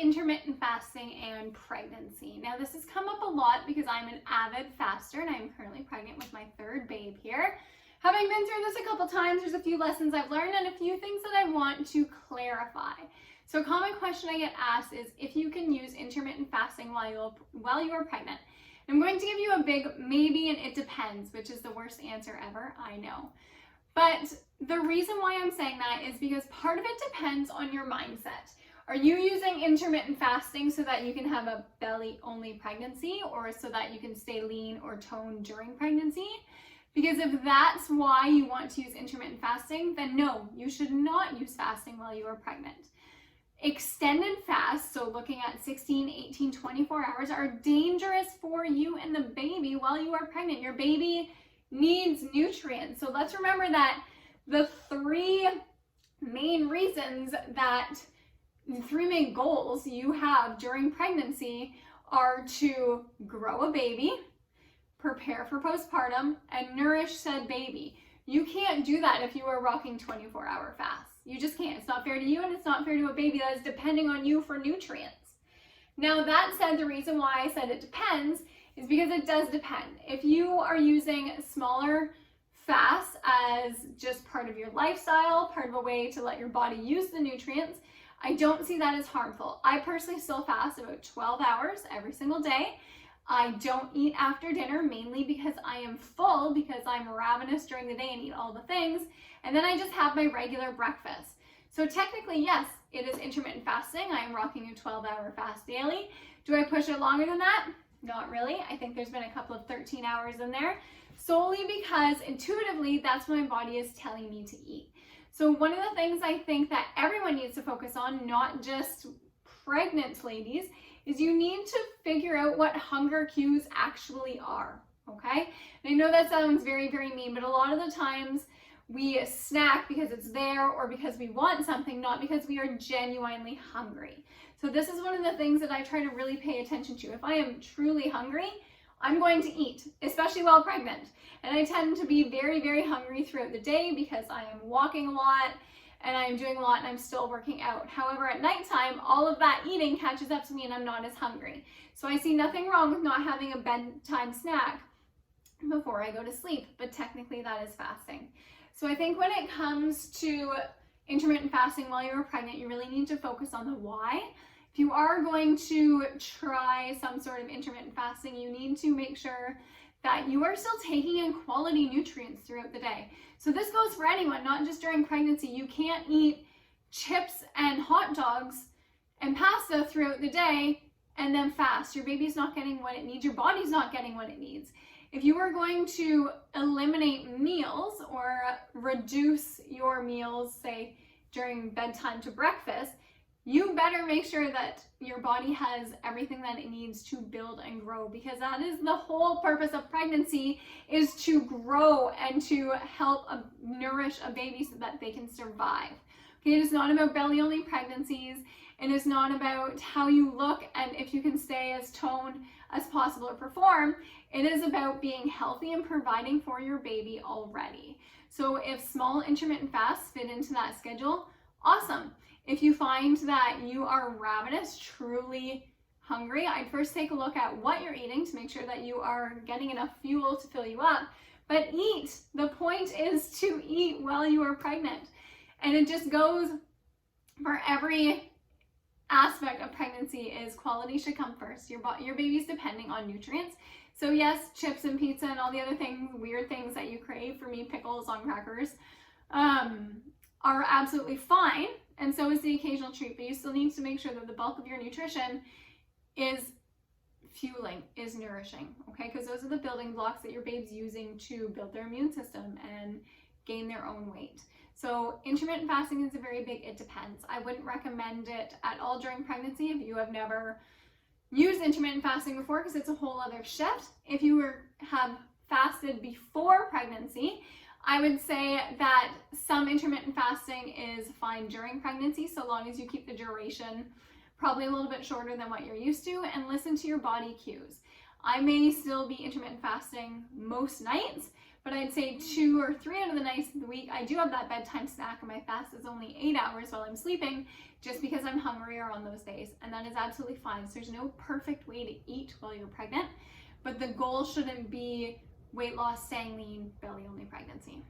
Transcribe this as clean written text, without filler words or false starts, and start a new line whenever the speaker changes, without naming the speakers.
intermittent fasting and pregnancy. Now this has come up a lot because I'm an avid faster and I'm currently pregnant with my third babe here. Having been through this a couple times, there's a few lessons I've learned and a few things that I want to clarify. So a common question I get asked is if you can use intermittent fasting while you are pregnant. I'm going to give you a big maybe and it depends, which is the worst answer ever, I know. But the reason why I'm saying that is because part of it depends on your mindset. Are you using intermittent fasting so that you can have a belly-only pregnancy or so that you can stay lean or toned during pregnancy? Because if that's why you want to use intermittent fasting, then no, you should not use fasting while you are pregnant. Extended fasts, so looking at 16, 18, 24 hours, are dangerous for you and the baby while you are pregnant. Your baby needs nutrients. So let's remember that the three main goals you have during pregnancy are to grow a baby, prepare for postpartum, and nourish said baby. You can't do that if you are rocking 24-hour fasts. You just can't. It's not fair to you and it's not fair to a baby that is depending on you for nutrients. Now that said, the reason why I said it depends is because it does depend. If you are using smaller fasts as just part of your lifestyle, part of a way to let your body use the nutrients, I don't see that as harmful. I personally still fast about 12 hours every single day. I don't eat after dinner, mainly because I am full, because I'm ravenous during the day and eat all the things. And then I just have my regular breakfast. So technically, yes, it is intermittent fasting. I am rocking a 12-hour fast daily. Do I push it longer than that? Not really. I think there's been a couple of 13 hours in there, solely because intuitively, that's what my body is telling me to eat. So one of the things I think that everyone needs to focus on, not just pregnant ladies, is you need to figure out what hunger cues actually are, okay? And I know that sounds very, very mean, but a lot of the times we snack because it's there or because we want something, not because we are genuinely hungry. So this is one of the things that I try to really pay attention to. If I am truly hungry, I'm going to eat, especially while pregnant. And I tend to be very, very hungry throughout the day because I am walking a lot and I'm doing a lot and I'm still working out. However, at nighttime, all of that eating catches up to me and I'm not as hungry. So I see nothing wrong with not having a bedtime snack before I go to sleep, but technically that is fasting. So I think when it comes to intermittent fasting while you're pregnant, you really need to focus on the why. If you are going to try some sort of intermittent fasting, you need to make sure that you are still taking in quality nutrients throughout the day. So this goes for anyone, not just during pregnancy. You can't eat chips and hot dogs and pasta throughout the day and then fast. Your baby's not getting what it needs. Your body's not getting what it needs. If you are going to eliminate meals or reduce your meals, say during bedtime to breakfast, you better make sure that your body has everything that it needs to build and grow, because that is the whole purpose of pregnancy, is to grow and to help nourish a baby so that they can survive. Okay, it is not about belly-only pregnancies. It is not about how you look and if you can stay as toned as possible or perform. It is about being healthy and providing for your baby already. So if small intermittent fasts fit into that schedule, awesome. If you find that you are ravenous, truly hungry, I'd first take a look at what you're eating to make sure that you are getting enough fuel to fill you up. But eat. The point is to eat while you are pregnant. And it just goes for every aspect of pregnancy, is quality should come first. Your baby's depending on nutrients. So yes, chips and pizza and all the other things, weird things that you crave, for me, pickles on crackers, are absolutely fine. And so is the occasional treat, but you still need to make sure that the bulk of your nutrition is fueling, is nourishing, okay? Because those are the building blocks that your babe's using to build their immune system and gain their own weight. So intermittent fasting is a very big it depends. I wouldn't recommend it at all during pregnancy if you have never used intermittent fasting before, because it's a whole other shift. If you have fasted before pregnancy, I would say that some intermittent fasting is fine during pregnancy, so long as you keep the duration probably a little bit shorter than what you're used to and listen to your body cues. I may still be intermittent fasting most nights, But I'd say 2 or 3 out of the nights of the week, I do have that bedtime snack, and my fast is only 8 hours while I'm sleeping, just because I'm hungrier on those days. And that is absolutely fine. So there's no perfect way to eat while you're pregnant, but the goal shouldn't be weight loss, staying lean, belly only pregnancy.